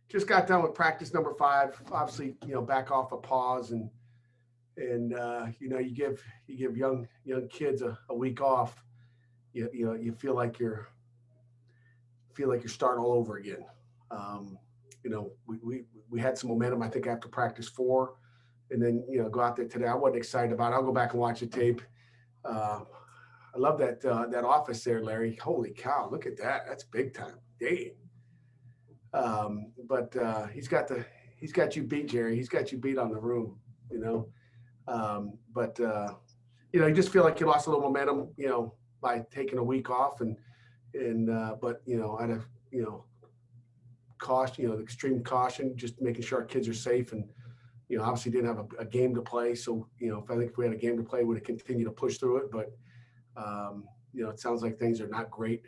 Just got done with practice number 5. Obviously, back off a pause and you give young kids a week off. You feel like you're starting all over again. We had some momentum, I think, after practice 4, and then go out there today. I wasn't excited about it. I'll go back and watch the tape. I love that office there, Larry. Holy cow! Look at that. That's big time. Dang. But he's got you beat, Jerry. He's got you beat on the room. But you just feel like you lost a little momentum, by taking a week off, but out of caution, extreme caution, just making sure our kids are safe, and obviously didn't have a game to play. So if we had a game to play, would have continued to push through it. But it sounds like things are not great.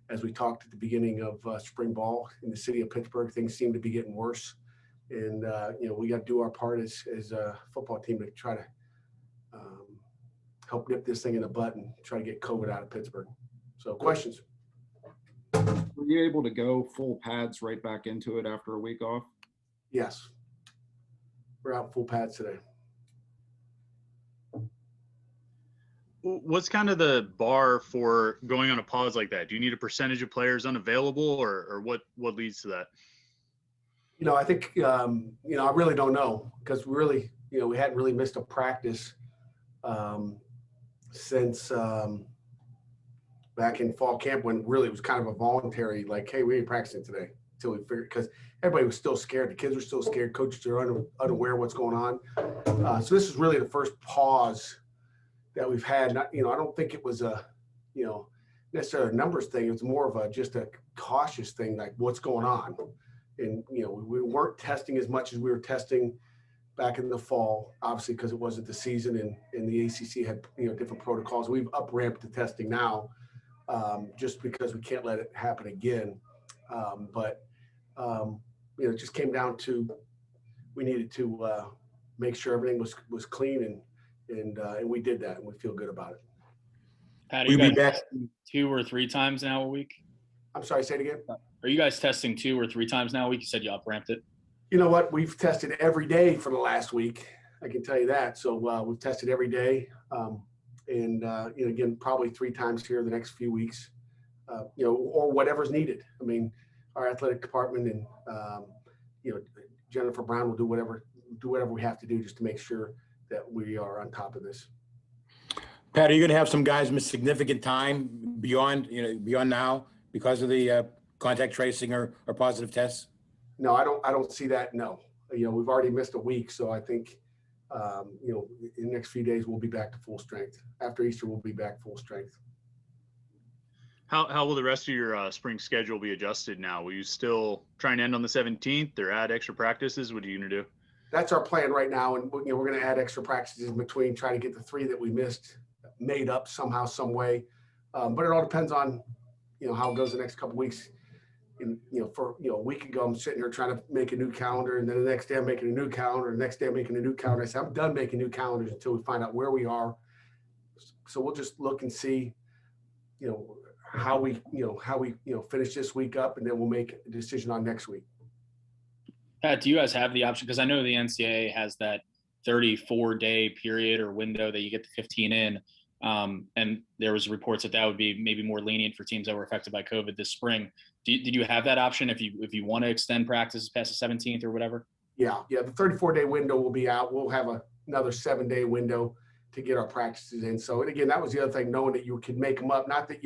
As we talked at the beginning of spring ball in the city of Pittsburgh, things seem to be getting worse, and we got to do our part as a football team to try to help nip this thing in the butt and try to get COVID out of Pittsburgh. So, questions? Were you able to go full pads right back into it after a week off? Yes, we're out full pads today. What's kind of the bar for going on a pause like that? Do you need a percentage of players unavailable, or what leads to that? I think, I really don't know, because we hadn't really missed a practice since back in fall camp, when really it was kind of a voluntary, like, hey, we ain't practicing today until we figured, because everybody was still scared. The kids were still scared. Coaches are unaware of what's going on. So this is really the first pause that we've had. I don't think it was necessarily a numbers thing. It was more of just a cautious thing, like what's going on. And, we weren't testing as much as we were testing back in the fall, obviously, because it wasn't the season, and the ACC had, different protocols. We've up-ramped the testing now, just because we can't let it happen again. But it just came down to, we needed to make sure everything was clean, and we did that, and we feel good about it. Pat, are you guys testing 2 or 3 times now a week? I'm sorry, say it again. Are you guys testing 2 or 3 times now a week? You said you up-ramped it. You know what? We've tested every day for the last week. I can tell you that. So we've tested every day, and again, probably 3 times here the next few weeks, or whatever's needed. I mean, our athletic department and Jennifer Brown will do whatever we have to do just to make sure that we are on top of this. Pat, are you going to have some guys miss significant time beyond now because of the contact tracing or positive tests? No, I don't see that. No, we've already missed a week, so I think in the next few days we'll be back to full strength. After Easter, we'll be back full strength. How will the rest of your spring schedule be adjusted now? Will you still try and end on the 17th, or add extra practices? What are you going to do? That's our plan right now, and we're going to add extra practices in between, trying to get the 3 that we missed made up somehow, some way. But it all depends on how it goes the next couple of weeks. And a week ago, I'm sitting here trying to make a new calendar, and then the next day I'm making a new calendar, the next day I'm making a new calendar. I said, I'm done making new calendars until we find out where we are. So we'll just look and see, how we finish this week up, and then we'll make a decision on next week. Pat, do you guys have the option? Because I know the NCAA has that 34-day period or window that you get the 15 in. And there was reports that would be maybe more lenient for teams that were affected by COVID this spring. Did you have that option if you want to extend practices past the 17th or whatever? Yeah. The 34-day window will be out. We'll have another 7-day window to get our practices in. So, and again, that was the other thing, knowing that you could make them up. Not that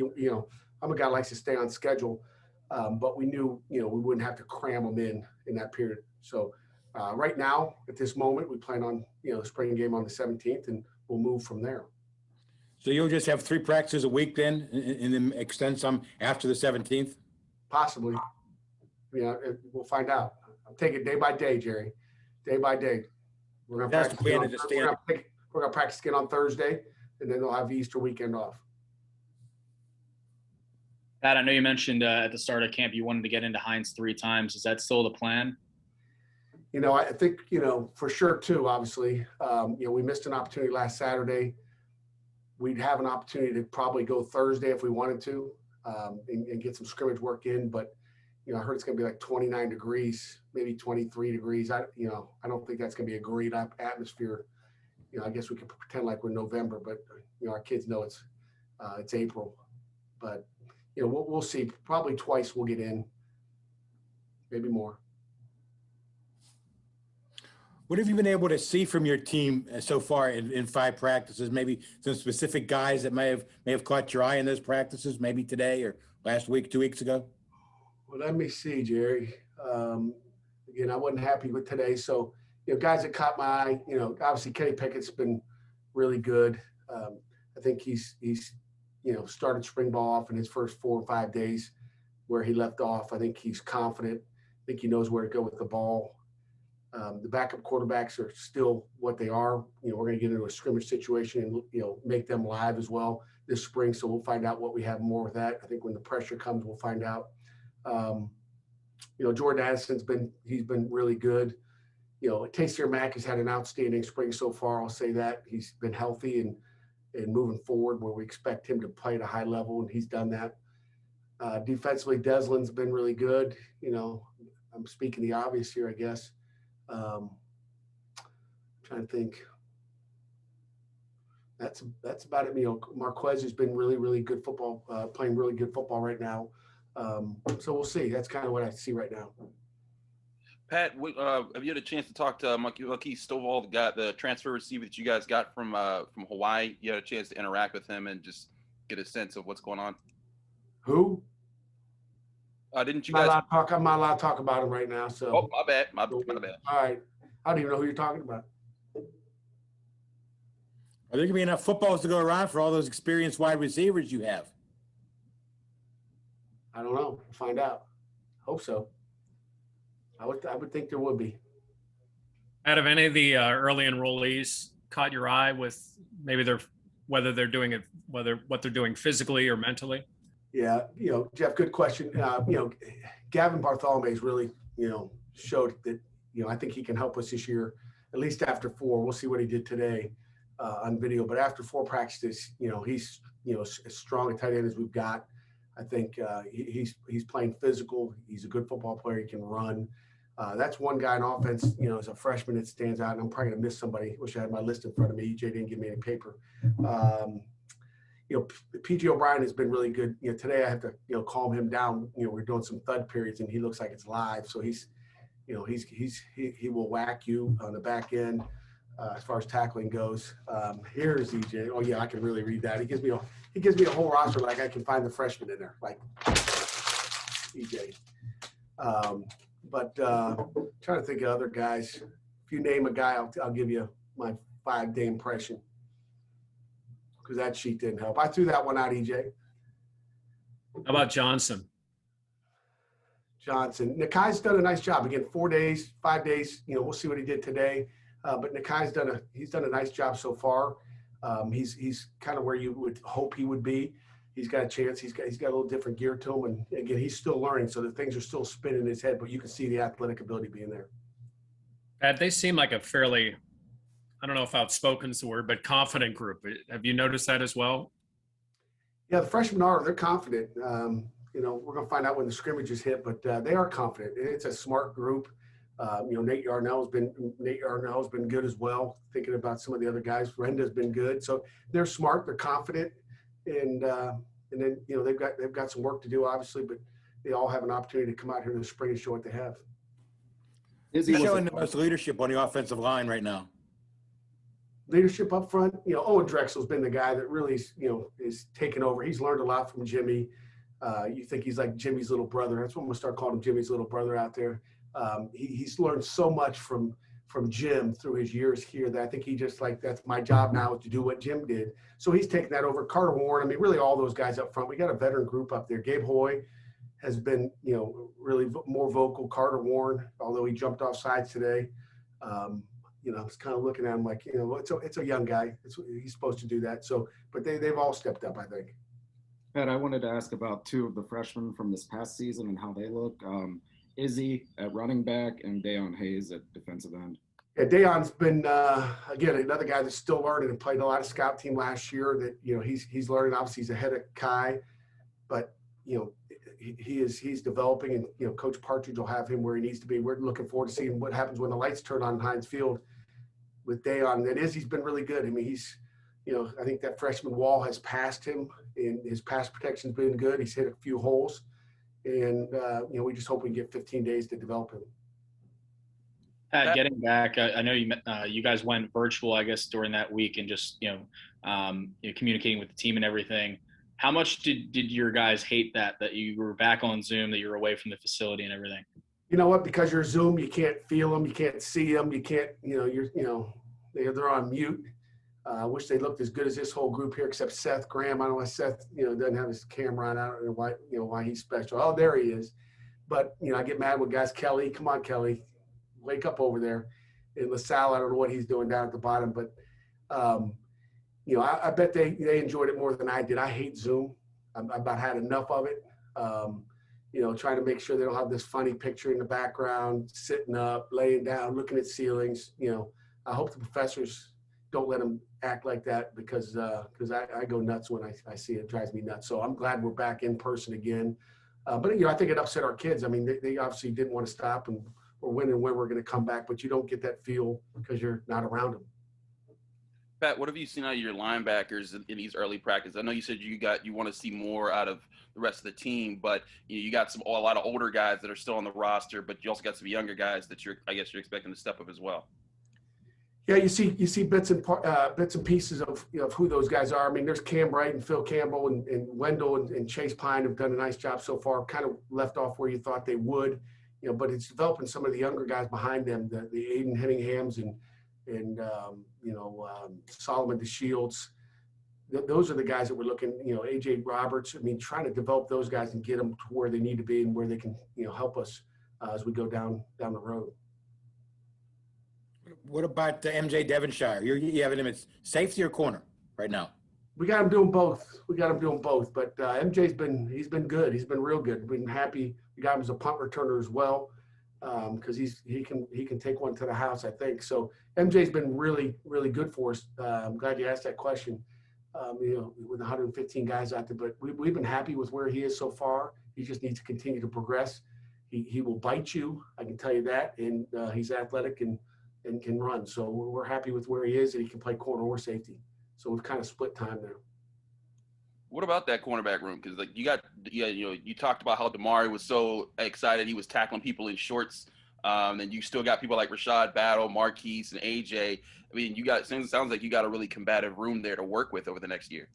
I'm a guy who likes to stay on schedule, but we knew we wouldn't have to cram them in that period. So right now, at this moment, we plan on the spring game on the 17th, and we'll move from there. So you'll just have 3 practices a week then, and then extend some after the 17th? Possibly. We'll find out. I'll take it day by day, Jerry. Day by day. We're going to practice again on Thursday, and then they'll have the Easter weekend off. Pat, I know you mentioned at the start of camp you wanted to get into Hines 3 times. Is that still the plan? I think, for sure too, obviously. We missed an opportunity last Saturday. We'd have an opportunity to probably go Thursday if we wanted to, and get some scrimmage work in. But, I heard it's going to be like 29 degrees, maybe 23 degrees. I don't think that's going to be a great atmosphere. I guess we could pretend like we're November, but our kids know it's April. But we'll see. Probably twice we'll get in, maybe more. What have you been able to see from your team so far in 5 practices? Maybe some specific guys that may have caught your eye in those practices, maybe today or last week, 2 weeks ago? Well, let me see, Jerry. Again, I wasn't happy with today. So, guys that caught my eye, obviously Kenny Pickett's been really good. I think he's started spring ball off in his first 4 or 5 days where he left off. I think he's confident. I think he knows where to go with the ball. The backup quarterbacks are still what they are. We're going to get into a scrimmage situation and, make them live as well this spring. So we'll find out what we have more with that. I think when the pressure comes, we'll find out. Jordan Addison's been really good. Tayseer Mack has had an outstanding spring so far. I'll say that he's been healthy and moving forward where we expect him to play at a high level, and he's done that. Defensively, Deslin's been really good. I'm speaking the obvious here, I guess. Trying to think. That's about it. Marquez has been really, really good football, playing really good football right now. So we'll see. That's kind of what I see right now. Pat, have you had a chance to talk to Marquis Stovall, the transfer receiver that you guys got from Hawaii? You had a chance to interact with him and just get a sense of what's going on. Who? Didn't you guys? I'm not allowed to talk about him right now. So. Oh, my bad. My bad. All right. I don't even know who you're talking about. Are there going to be enough footballs to go around for all those experienced wide receivers you have? I don't know. We'll find out. Hope so. I would think there would be. Out of any of the early enrollees caught your eye with maybe what they're doing physically or mentally? Yeah, Jeff, good question. Gavin Bartholomew's really, showed that, I think he can help us this year, at least after 4. We'll see what he did today on video, but after 4 practices, he's, as strong a tight end as we've got. I think he's playing physical. He's a good football player. He can run. That's one guy in offense, as a freshman that stands out. And I'm probably going to miss somebody. Wish I had my list in front of me. EJ didn't give me any paper. PG O'Brien has been really good. Today I have to, calm him down. We're doing some thud periods and he looks like it's live. So he will whack you on the back end as far as tackling goes. Here's EJ. Oh yeah, I can really read that. He gives me a whole roster like I can find the freshman in there, like EJ. But trying to think of other guys. If you name a guy, I'll give you my 5-day impression because that sheet didn't help. I threw that one out, EJ. How about Johnson? Nakai's done a nice job. Again, 4 days, 5 days. We'll see what he did today. But Nakai's done a nice job so far. He's kind of where you would hope he would be. He's got a chance. He's got a little different gear to him, and again, he's still learning, so the things are still spinning in his head. But you can see the athletic ability being there. Pat, they seem like a fairly, I don't know if outspoken is the word, but confident group. Have you noticed that as well? Yeah, the freshmen they're confident. We're going to find out when the scrimmages hit, but they are confident. It's a smart group. Nate Yarnell's been good as well. Thinking about some of the other guys, Renda's been good. So they're smart, they're confident, and then they've got some work to do, obviously, but they all have an opportunity to come out here this spring and show what they have. Who's showing the most leadership on the offensive line right now? Leadership up front, Owen Drexel's been the guy that really is taking over. He's learned a lot from Jimmy. You think he's like Jimmy's little brother. That's what I'm gonna start calling him, Jimmy's little brother out there. He's learned so much from Jim through his years here that I think he just that's my job now is to do what Jim did. So he's taken that over. Carter Warren, really all those guys up front. We got a veteran group up there. Gabe Hoy has been, really more vocal. Carter Warren, although he jumped off sides today, I was kind of looking at him like, it's a young guy. He's supposed to do that. So, but they've all stepped up, I think. Pat, I wanted to ask about 2 of the freshmen from this past season and how they look. Izzy at running back and Dayon Hayes at defensive end. Yeah, Dayon's been, again, another guy that's still learning and played a lot of scout team last year that, he's learning. Obviously, he's ahead of Kai, but, he's developing, and Coach Partridge will have him where he needs to be. We're looking forward to seeing what happens when the lights turn on Heinz Field with Dayon. And he's been really good. I mean, he's I think that freshman wall has passed him, and his pass protection's been good. He's hit a few holes, and we just hope we can get 15 days to develop him. Pat, getting back, I know you guys went virtual, I guess, during that week, and just communicating with the team and everything. How much did your guys hate that you were back on Zoom, that you were away from the facility and everything? You know what? Because you're Zoom, you can't feel them, you can't see them, you can't. They're on mute. I wish they looked as good as this whole group here, except Seth Graham. I don't know why Seth, doesn't have his camera on. I don't know why he's special. Oh, there he is. But I get mad with guys. Kelly, come on, Kelly, wake up over there. And LaSalle, I don't know what he's doing down at the bottom, but I bet they enjoyed it more than I did. I hate Zoom. I've about had enough of it. Trying to make sure they don't have this funny picture in the background, sitting up, laying down, looking at ceilings. I hope the professors don't let them act like that, because I go nuts when I see it. It drives me nuts. So I'm glad we're back in person again. But I think it upset our kids. I mean, they obviously didn't want to stop, and we're winning when we're going to come back, but you don't get that feel because you're not around them. Pat, what have you seen out of your linebackers in these early practices? I know you said you want to see more out of the rest of the team, but you got a lot of older guys that are still on the roster, but you also got some younger guys that you're expecting to step up as well. Yeah, you see bits and pieces of who those guys are. I mean, there's Cam Wright and Phil Campbell and Wendell and Chase Pine have done a nice job so far. Kind of left off where you thought they would, but it's developing some of the younger guys behind them, the Aiden Henninghams and Solomon DeShields. Those are the guys that we're looking. AJ Roberts. I mean, trying to develop those guys and get them to where they need to be and where they can help us as we go down the road. What about MJ Devonshire? You having him at safety or corner right now? We got him doing both. But MJ's been good. He's been real good. We've been happy. We got him as a punt returner as well, because he can take one to the house, I think. So MJ's been really, really good for us. I'm glad you asked that question. With 115 guys out there, but we've been happy with where he is so far. He just needs to continue to progress. He will bite you, I can tell you that, and he's athletic and can run. So we're happy with where he is, and he can play corner or safety. So we've kind of split time there. What about that cornerback room? Because you talked about how Damari was so excited he was tackling people in shorts. And you still got people like Rashad Battle, Marquise, and AJ. I mean, sounds like you got a really combative room there to work with over the next year.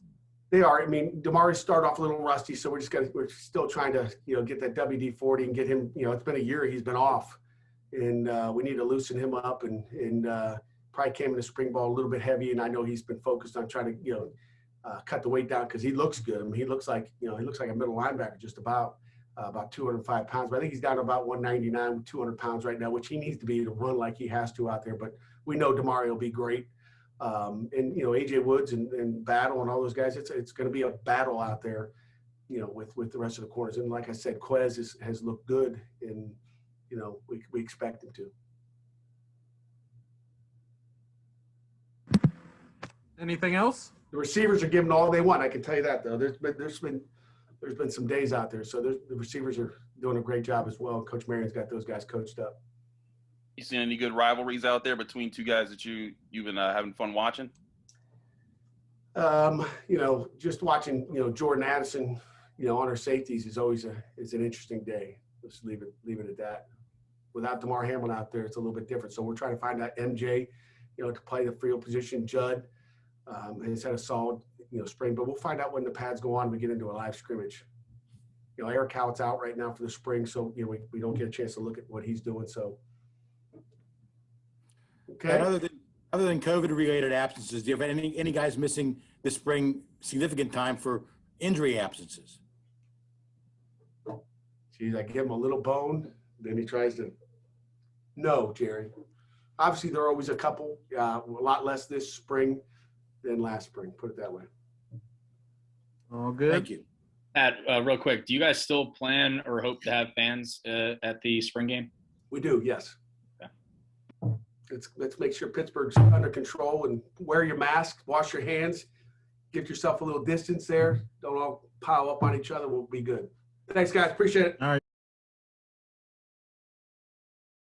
They are. I mean, Damari started off a little rusty, so we're still trying to get that WD-40 and get him. It's been a year he's been off, and we need to loosen him up and probably came in the spring ball a little bit heavy. And I know he's been focused on trying to cut the weight down because he looks good. I mean, he looks like a middle linebacker just about 205 pounds. But I think he's down to about 199, 200 pounds right now, which he needs to be to run like he has to out there. But we know Damari will be great. And AJ Woods and Battle and all those guys, it's going to be a battle out there, with the rest of the corners. And like I said, Quez has looked good, and we expect him to. Anything else? The receivers are giving all they want. I can tell you that, though. There's been some days out there, so the receivers are doing a great job as well. Coach Marion's got those guys coached up. You seen any good rivalries out there between two guys that you've been having fun watching? Just watching, Jordan Addison, on our safeties is always an interesting day. Let's leave it at that. Without DeMar Hamlin out there, it's a little bit different. So we're trying to find out MJ, to play the field position. Judd has had a solid, spring, but we'll find out when the pads go on. We get into a live scrimmage. Eric Howlett's out right now for the spring, so we don't get a chance to look at what he's doing. So. Okay. And other than COVID-related absences, do you have any guys missing this spring significant time for injury absences? Geez, I give him a little bone, then he tries to. No, Jerry. Obviously, there are always a couple. A lot less this spring than last spring. Put it that way. All good. Thank you. Pat, real quick, do you guys still plan or hope to have fans at the spring game? We do, yes. Okay. Let's make sure Pittsburgh's under control and wear your mask, wash your hands, give yourself a little distance there. Don't all pile up on each other. We'll be good. Thanks, guys. Appreciate it. All right.